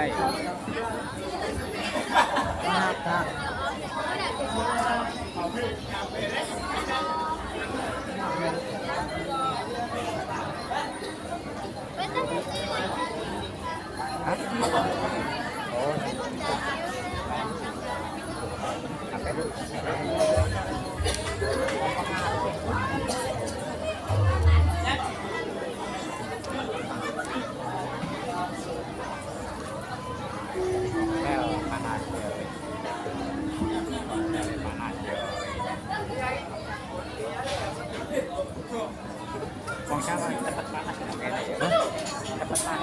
ได้แล้วขนาดเดียวขนาดเดียวของชาวบ้านจะตัดบ้านอะไรจะตัดบ้าน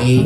Hey.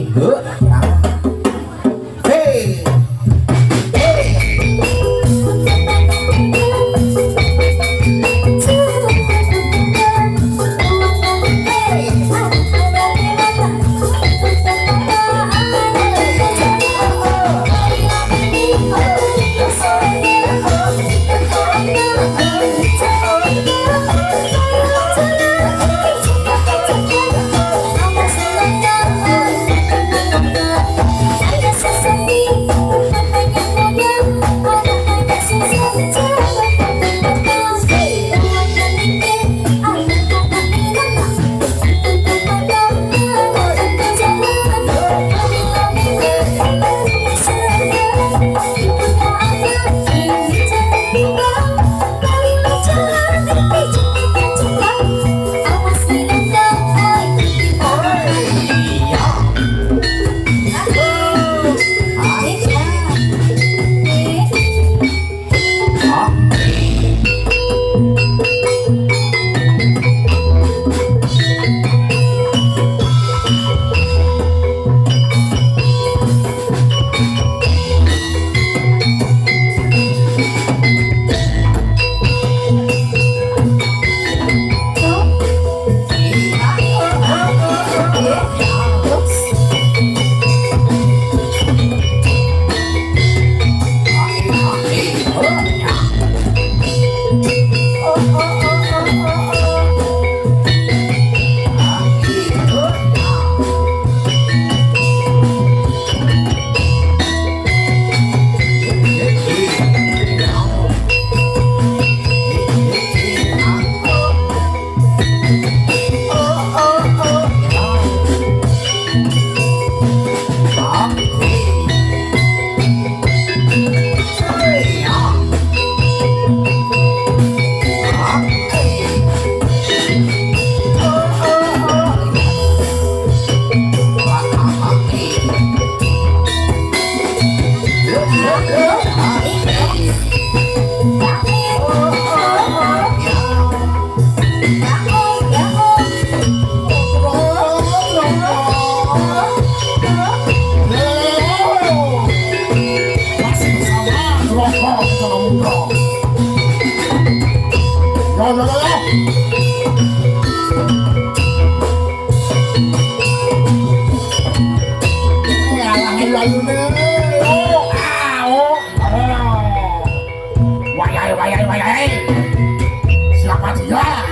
Siapa dia?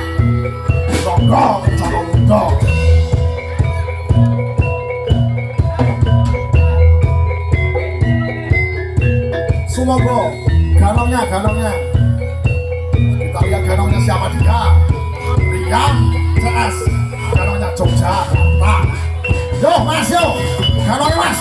Rondo Kencana Muda. Sumogo, ganongnya. Kita lihat ganongnya siapa dia? Rian CS, ganongnya Jogja. Nah, yo mas yo, ganongnya mas.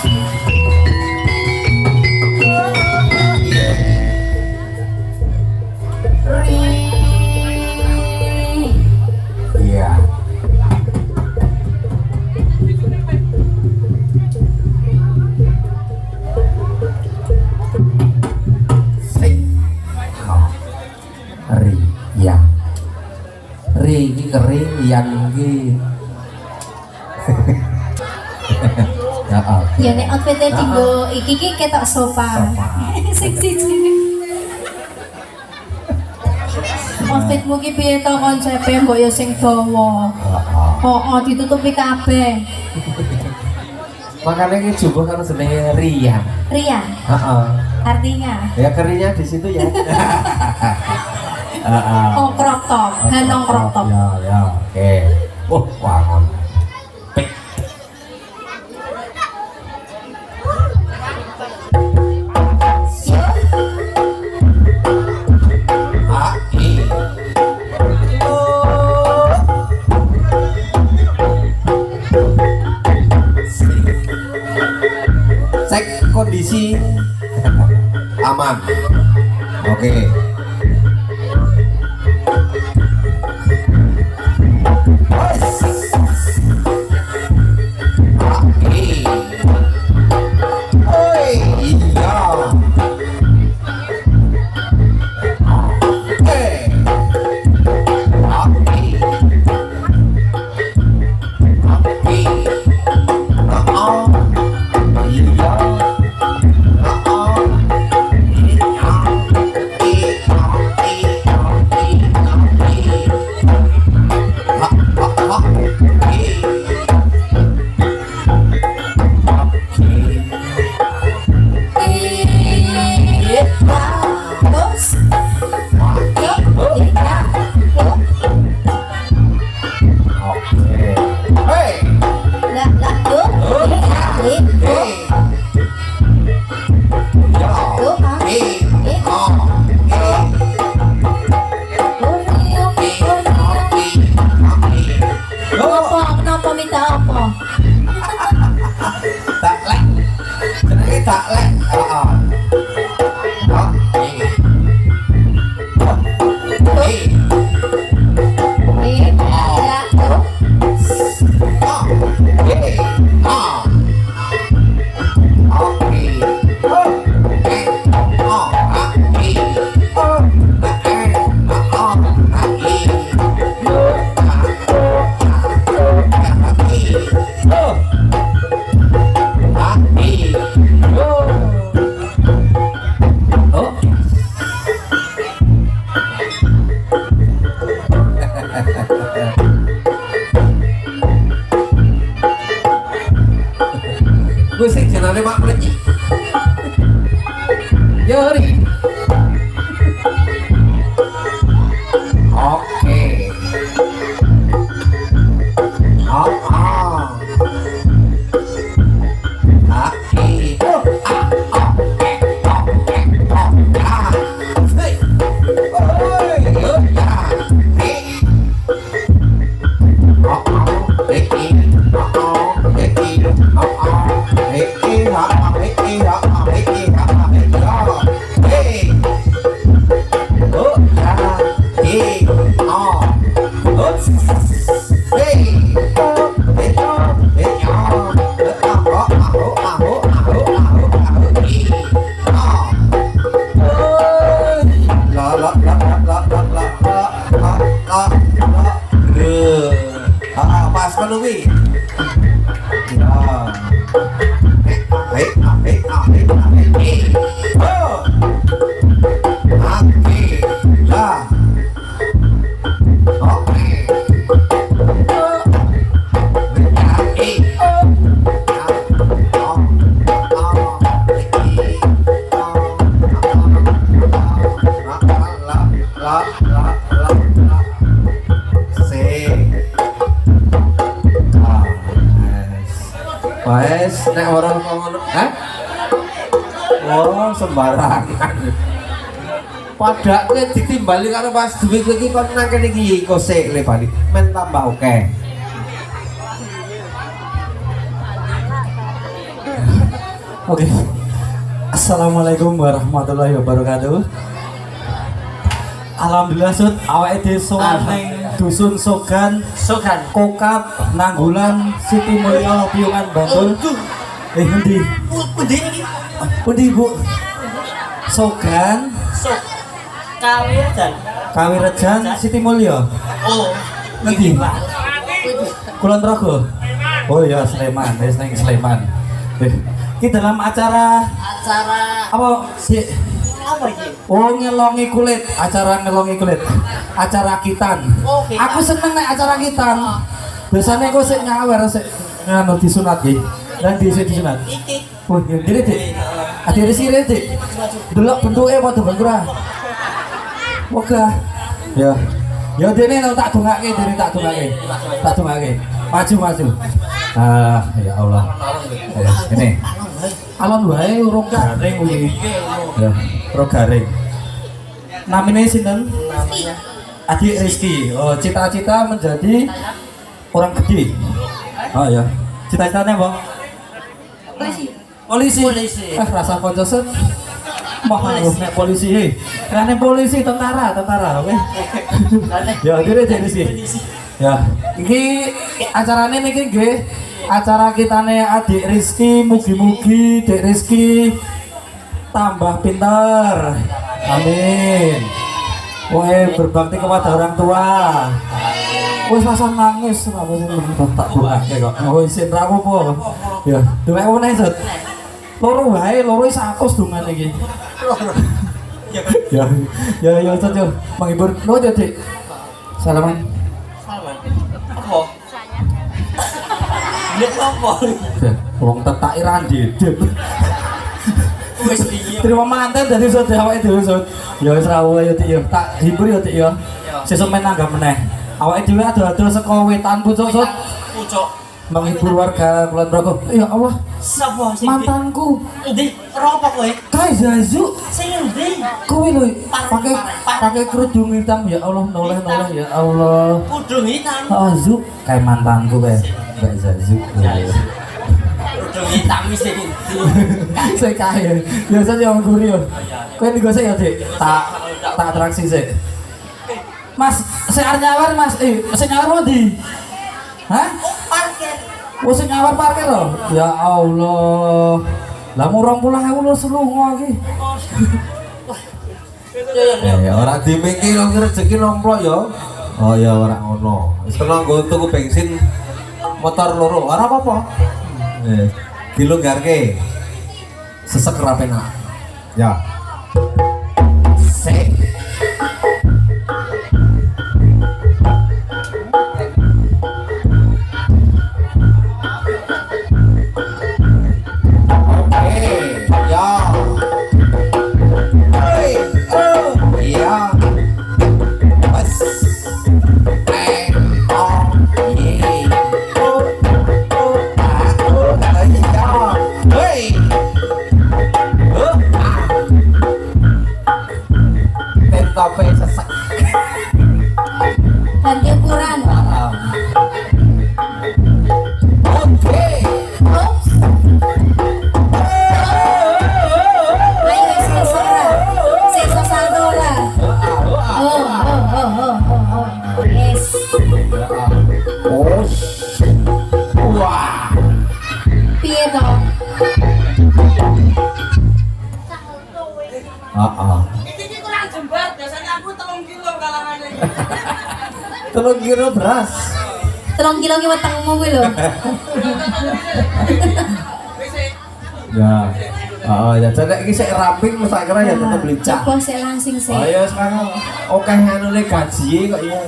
Iya. Ri iki kering yang iki. Ya nek outfitnya dinggo iki ketok sofa. Seksi sini. Outfitmu ki piye to konsepe mbok ya sing dawa. Heeh, ditutupi kabeh. Makanya ini jumbo kan jenenge Rian. Rian? Heeh. Artinya? Ya keringnya di situ ya. Oh, crop top, ganong crop top. Ya, oke. Wangon. Cek kondisi aman. Oke. Oh tak lek. Gue sih jenenge Mak Mriki. Yo ri. Oke. Pas penuhi. Wes, nek orang ngono, oh, sembarangan. Padake ditimbali karo pas duwe kowe iki kon nang kene iki kosek le bali. Men tambah oke. Oke. Assalamualaikum warahmatullahi wabarakatuh. Alhamdulillah Sud, awake dhewe sowan ning dusun Sogan, Kokap, Nanggulan, Siti Mulya, Piungan Bantul. Endi? Pundi Bu? Sogan, Kawirejan, Siti Mulya. Oh, Endi? Kulon Progo. Oh ya Sleman, wis ning Sleman. Iki dalam acara apa sih? apa ini? Oh ngelongi kulit, acara ngelongi kulit, acara kitan. Oh, kitan. Aku seneng nek acara kitan. Biasanya aku sik nyawer sik ngono disunat iki. Dan disunat. Iki. Oh, ngene Dik. Ade resire Dik. Delok bentuke padha bangkura. Moga. Ya. Ya dene tak dongake, dene tak dongake. Tak dongake. Maju. Ya Allah. Ya, ini. Alon wae urung garing kuwi. Ya, urung garing. Namanya sinten? Adik Rizky. Oh, cita-cita menjadi orang gede. Oh ya. Cita-citanya apa? Polisi. Rasa kanca set. Mahal nek polisi. Karena polisi tentara, oke. Ya, kira jadi sih. Ya, iki acarane niki nggih acara kitane Adik Rizky, mugi-mugi Dek Rizky tambah pintar. Amin. Woi berbakti kepada orang tua. Wis rasa nangis apa tak doake kok. Oh isin ra apa. Ya, duwe meneh Sut. Loro wae, loro wis akus dongan iki. Ya Sut yo. Menghibur. Lo Dik. Salaman. Apa? Lihat apa? Wong tetak iran didit. Wis piye? Terima manten dadi Sut awake dhewe Sut. Ya wis ra wae yo Dik yo. Tak hibur yo Dik yo. Sesuk men nanggap meneh. Awake dhewe ado-ado saka wetan pucuk Sut. Pucuk. Menghibur warga Kulon Progo. Ya Allah, Sapa sing mantanku. Endi? Ropo kowe? Kai Zazu. Sing endi? Kowe lho pakai kerudung hitam ya Allah, noleh ya Allah. Kudung hitam. Oh Zu, kayak mantanku kayak Mbak Zazu. Kudung Hitam sih. Saya kaya. Biasanya yang gurih yo. Kowe digosek ya, Dik. Tak atraksi sik. Mas, sing arep nyawar Mas. Sing nyawar ndi? Hah? Parkir. Oh, sing nyawar parkir lho. Ya Allah. Lah mu 20.000 lho selungo iki. Ya ora dimiki kok rezeki nomplok ya. Oh ya ora ngono. Wis kena nggo tuku bensin motor loro. Ora apa-apa. Dilonggarke. Sesek ora penak. Ya. Sek. Tapi sesek. Ganti ukuran. Oke. Oops. Ayo sesora. Sesora saldora. Oh. Yes. Oh. Wah. Piye to? Iki kurang jembar, biasanya aku 3 kilo kalangane. 3 kilo beras. 3 kilo ki wetengmu kuwi lho. Ya. Ya jadi iki sik ramping mesti kira ya tetep licak. Coba sik langsing sik. Ayo sekarang oke anune gaji kok iya.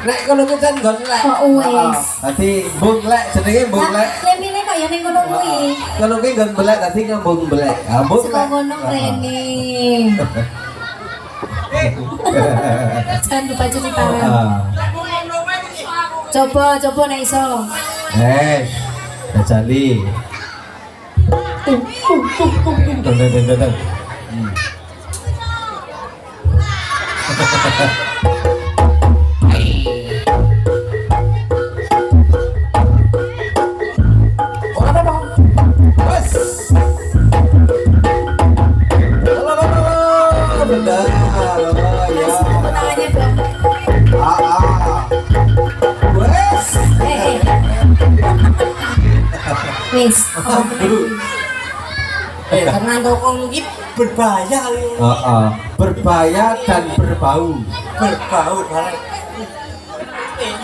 Nek kono ku kan nggon lek. Kok wis. Dadi mbung lek jenenge mbung lek. Lemine kok ya ning ngono kuwi. Kono ki nggon belek dadi ngembung belek. Ah mbung Saka ngono rene. Jangan lupa cuci tangan. Coba nek iso. Jali. Deng. Tangannya dong. Wis. Karena tokong iki berbahaya kali. Berbahaya dan berbau. Berbau bareng.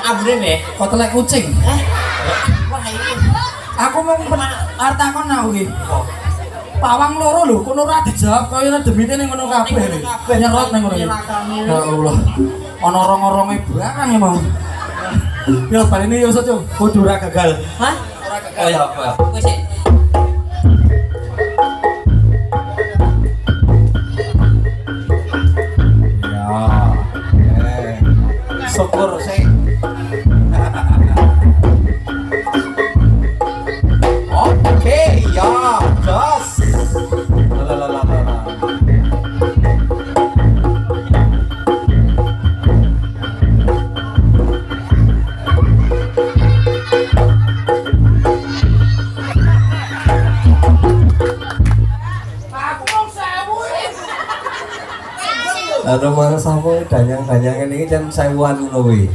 Ambune me, Kok telek kucing. wah iki. Aku mau arep takon aku iki. Pawang loro lho, kono ora dijawab kaya ora demite ning ngono kabeh lho. Nyerot ning ngono iki. Ya Allah. Ana orang-oronge barang emang. Ya bal ini yo sojo, kudu ora gagal. Hah? Ora gagal. Oh ya apa? Wis sik. Syukur sih. Oke, ya, jos. Aduh mana sama danyang-danyangan ini kan sewuan ngono kuwi.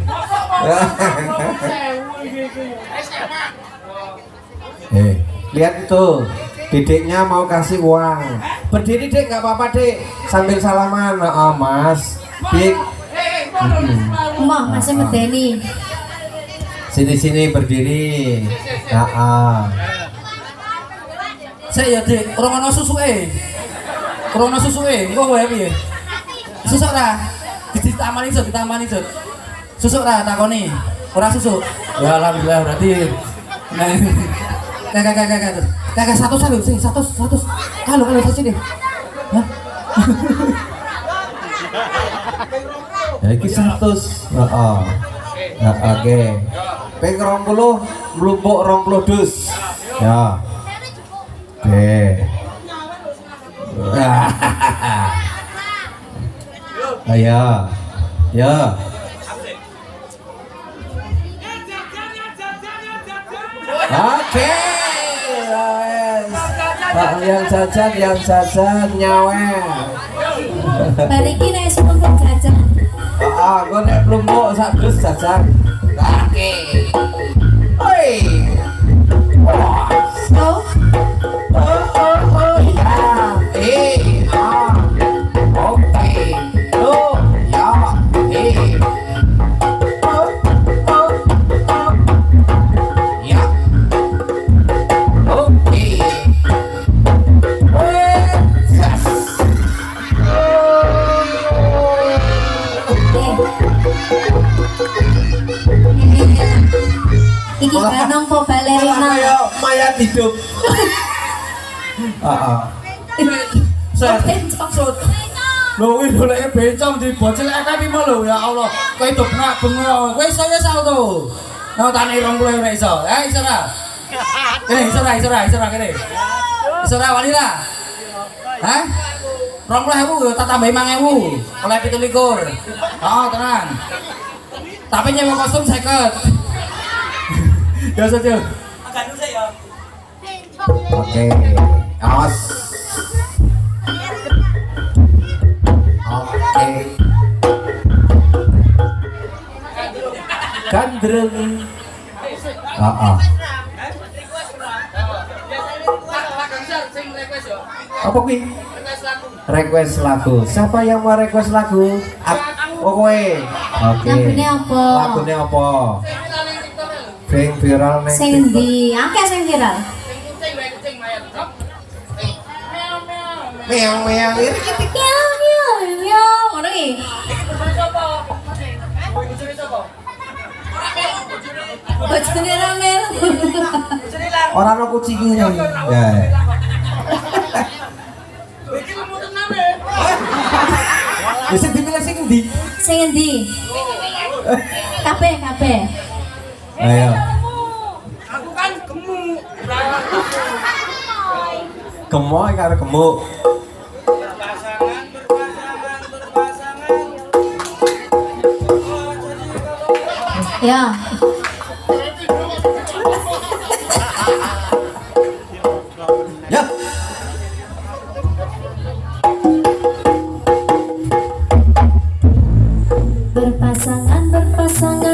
Lihat itu, Dedeknya mau kasih uang. Berdiri Dek, nggak apa-apa Dek. Sambil salaman, Mas. Dik. Mah, masih medeni. Sini berdiri. Saya ya Dek, orang ana susuke. Rono susuke, engko wae piye? Susuk ra? Ditamani Jut. Susuk ra takoni. Ora susuk. Ya alhamdulillah berarti kakak satu sing satu. Kalau sini. Hah? Ya iki 100. Heeh. Ya oke. Ping 20 mlumpuk 20 dus. Ya. Oke. Ayo. Ya. Oke. Yang jajan nyawer. Bariki nek sepuluh jajan. Gue nek mlumpuk sak dus jajan. Oke. Oi. Oh, iki kanong po balerina. Mayat hidup. Sut. Lho kuwi goleke bencong dibocil FFI lho ya Allah. Kowe hidup nak bengok. Kowe iso ya sao to. Nah tani 20 ora iso. Iso ra? Iso ra kene. Iso ra wali ra? Hah? 20.000 tak tambahi 5.000. Oleh 17. Oh, tenang. Tapi nyewa kostum 50. Ya saja. Oke. Awas. Oke. Gandreng. Apa kuwi? Request lagu. Siapa yang mau request lagu? Oh kowe. Oke. Lagune apa? Lagune apa? Sing viral ning Sing ndi? Akeh sing viral. meong ini Yo, ngono iki. Bojone ra melu. ora ono kucingnya. Ya. Bisa dipilih sing ndi? Sing endi? Kabeh. Ayo. Aku kan gemuk. Gemoy karo gemuk. Ya. Ya.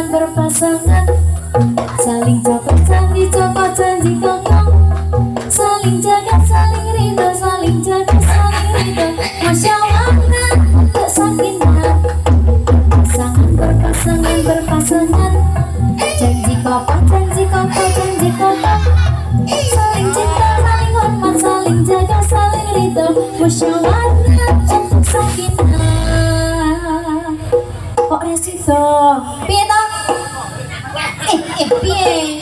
Berpasangan saling cokot janji kokong saling jaga saling rindu musyawarah untuk sakinah berpasangan janji kokong saling cinta saling hormat saling jaga saling rindu musyawarah untuk sakinah. Kok resito piye to? Piye?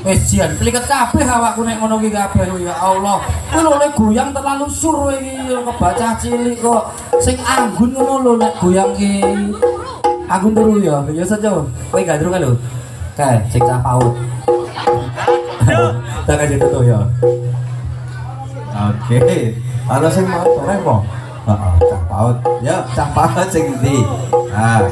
Wis jian pliket kabeh awakku nek ngono iki kabeh ya Allah. Kuwi lho nek goyang terlalu sur iki kebaca cilik kok. Sing anggun ngono lho nek goyang ki. Anggun turu ya. Ya saja. Kowe gak turu kan lho. Kae sing cah paut. Tak aja to ya. Oke. Ana sing mau sore apa? Heeh, cah paut. Ya, cah paut sing ndi? Ah.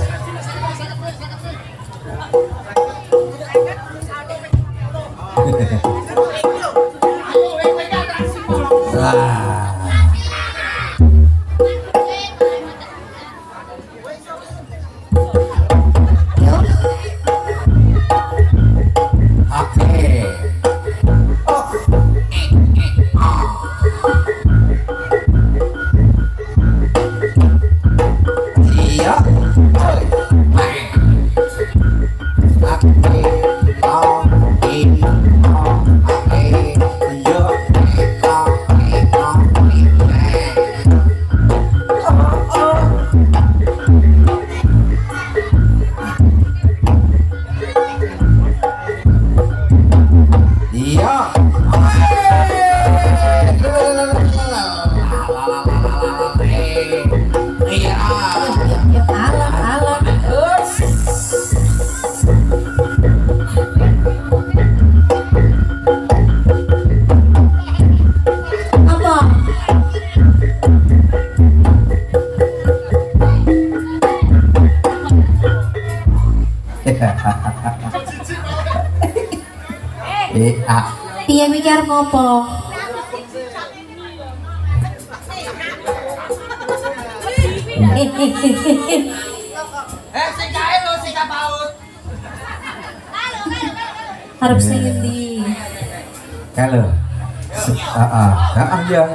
Iya. Ya alat. Apa? Piye mikir ngopo? sing kae lho sing kapaut. Harap sing endi? Kalau ya.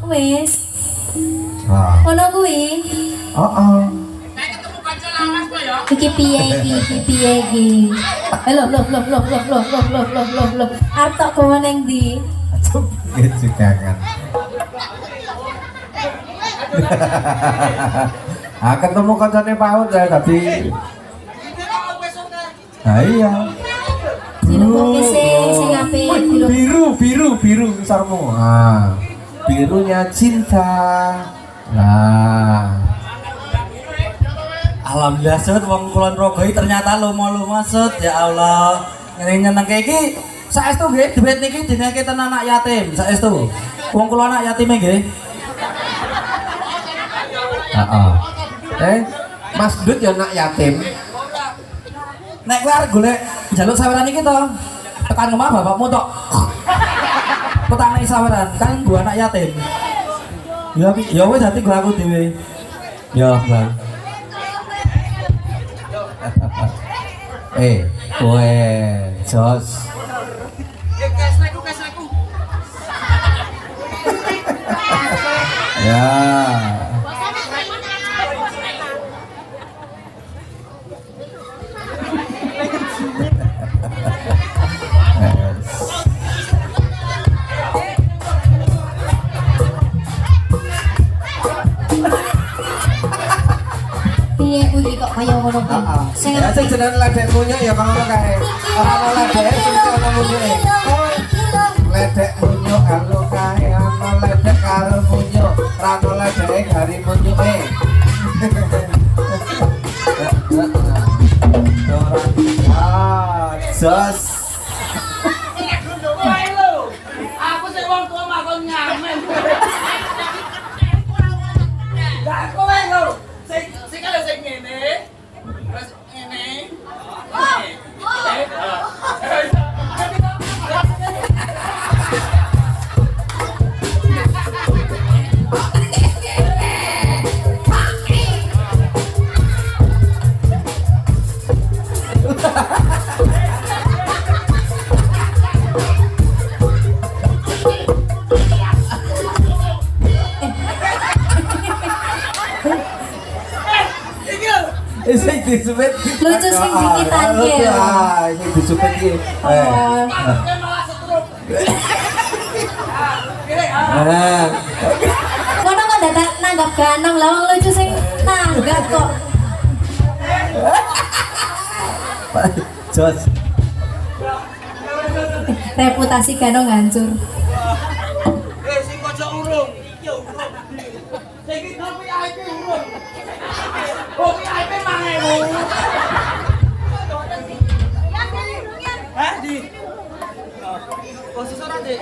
Wes, ono kuwi. Kayak ketemu kanca lawas kok ya. Iki piye iki? Lho. Arep tak gawa ning ndi? Gitu jangan. Ketemu kancane PAUD ya tadi. Iki kok besok ta. Iya. Dilukuki sing apik. Biru sarmu. Birunya cinta. Nah. Alhamdulillah Sud, wong Kulon Progo iki ternyata lomo-lomo Sud. Ya Allah. Nyenengke iki saestu nggih duit niki dineke ten anak yatim. Saestu. Wong kula anak yatime nggih. Mas Dut ya anak yatim. Nek kowe arep golek njaluk saweran iki to. Tekan kemah bapakmu tok. Petane saweran kan gua anak yatim. Ya wis dadi gua aku dhewe. Ya, Bang. Kowe Jos. Kesleku. Ya. Piye kuwi kok kaya ngono kuwi? Sing Ya sing jenenge ledek munyuk ya ngono kae. Ora ono ledek sing ono munyuke. Ledek munyuk karo kae ono ledek karo munyuk. Ora ono ledek gari munyuke. Jos. Aku sing wong tua makon ngamen. Gak kowe lho. Sing kalau sing ngene. Terus ngene. Sing disupet. lucu sing dikitan ki. Sing disupet iki. Oh. Kowe malah setruk. Ngono kok dadak nanggap ganong lah wong lucu sing nanggap kok. Jos. Reputasi ganong hancur. Sing kocok urung. Iki urung. Sing iki kopi IP urung. Kopi IP 1000. Hah, di. Khusus ora, Dik.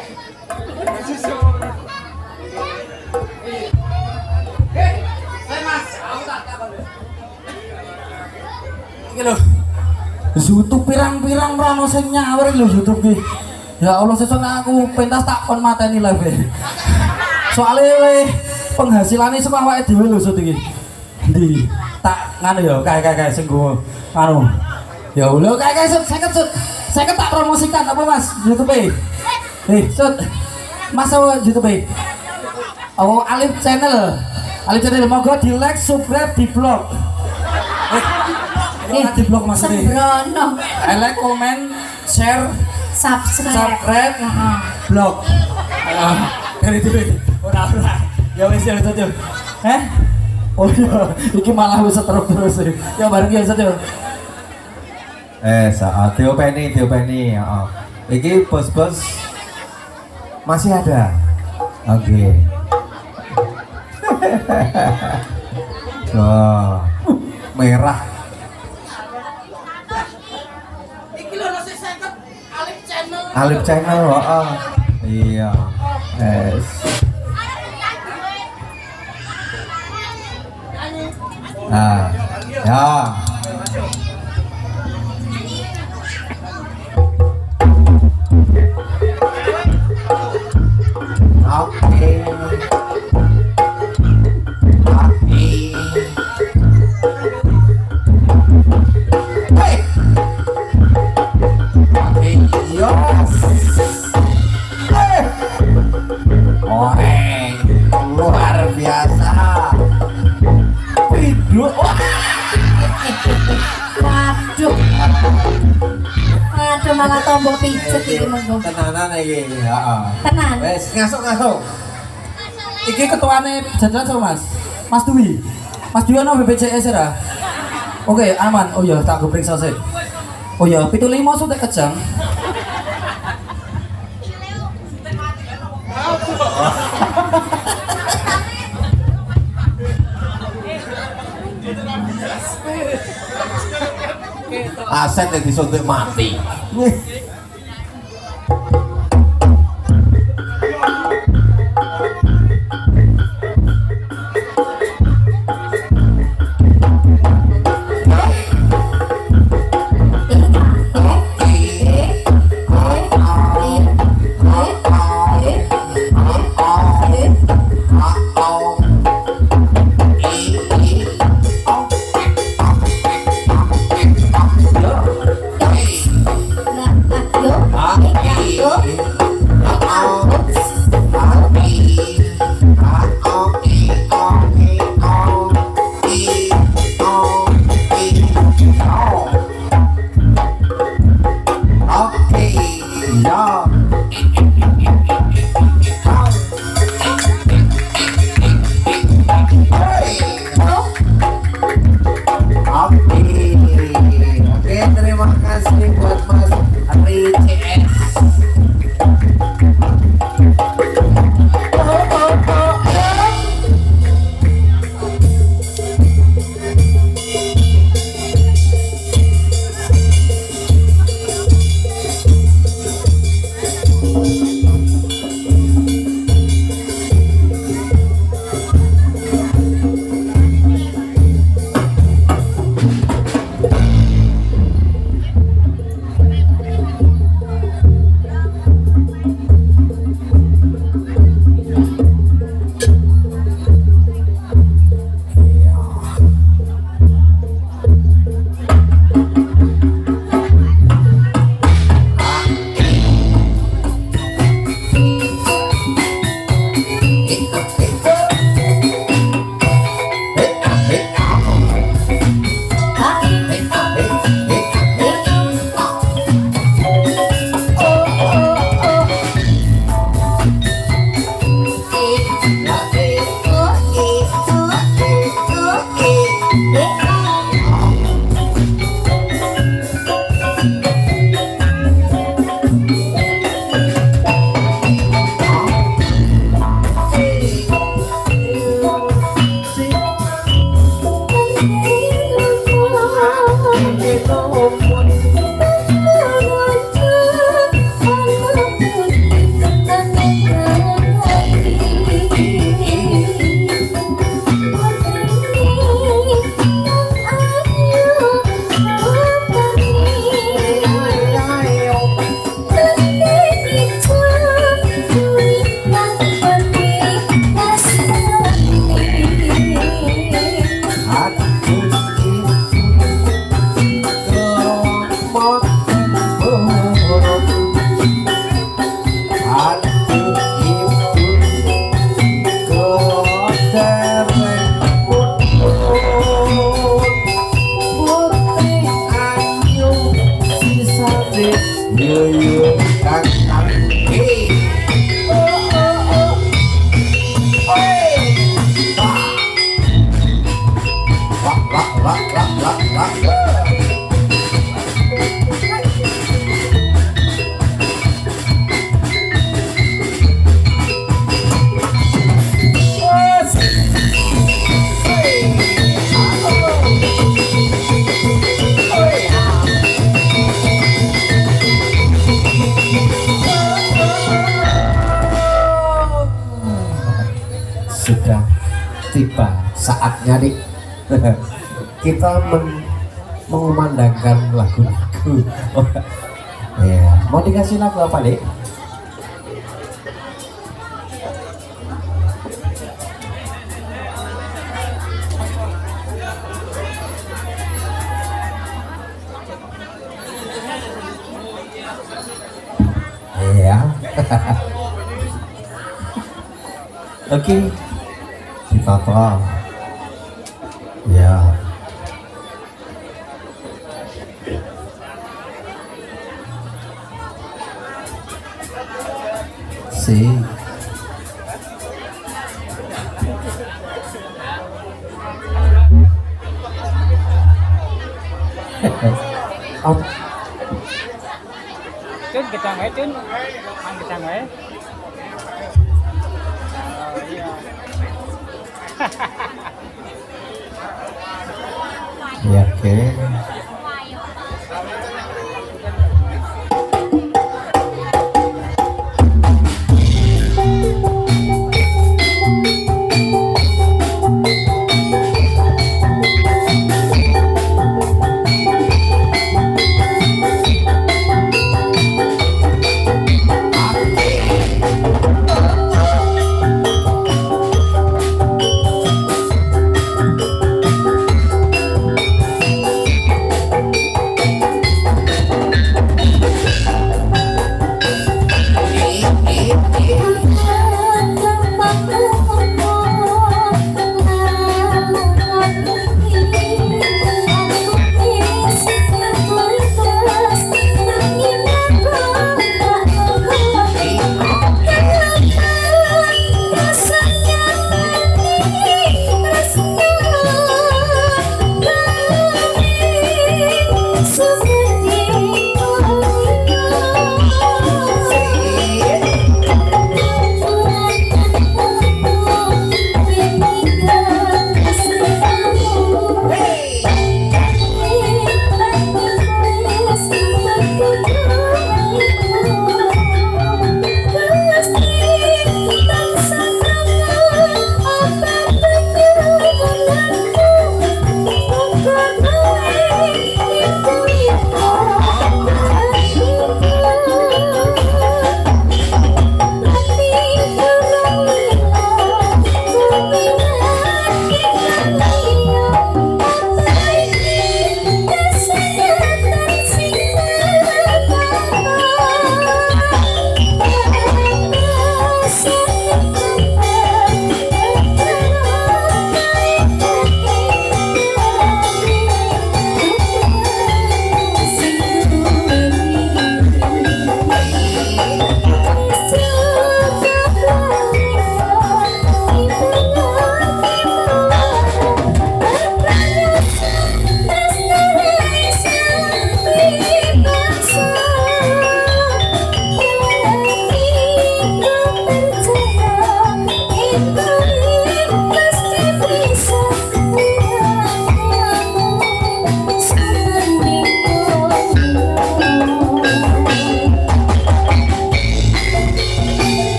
Khusus. iki lho. YouTube pirang-pirang rono sing nyawer lho YouTube ki. Ya Allah sesuk aku pentas tak kon mateni live. Soale penghasilannya saka awake dhewe lho Sut iki. Ndi tak nganu ya kae sing go anu. Ya Allah kae Sut 50 Sut. 50 tak promosikan apa Mas YouTube. Sut. Mas YouTube. Oh Alif channel. Alif channel moga di like, subscribe, di blog. Di blog Mas iki. Sembrono. Like, comment, share, subscribe, blog. Dari itu ora. Ya wis ya Sut. Oh iya, iki malah wis terus. Ya bareng ya Sut. Saat diopeni, heeh. Iki bos-bos masih ada. Oke. Wah, merah. Iki lho nasi 50 Alif channel. Alif channel, heeh. Iya. Ya. Oke. Luar biasa. Video. Waduh. Aduh malah tombol pijet iki monggo. Tenanan iki, heeh. Tenan. Wes ngasuk. Iki ketuane jajaran sama Mas. Mas Dwi. Mas Dwi ono BPJS ora? Oke, aman. Oh iya, tak go periksa sih. Oh iya, 75 sudah kejang. Aset yang disuntik mati. tiba saatnya nih kita mengumandangkan lagu-lagu. Ya, mau dikasih lagu apa nih? Ya. Oke. Tata. Ya. Si. Oh. Cun kita nggak cun, kita nggak. Ya, oke.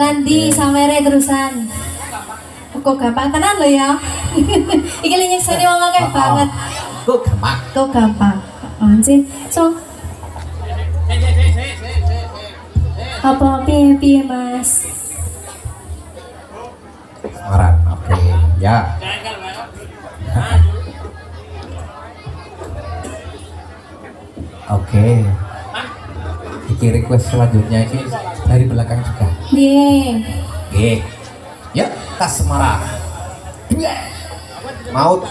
Dalan di samere terusan. Kok gampang tenan lo ya. Iki lho nyekseni wong akeh banget. Kok gampang. Kok gampang. Sih. So apa piye Mas? Semarang. Oke, ya. Oke. Iki request selanjutnya ini dari belakang juga. Piye? Oke. Ya, tas Semarang. Maut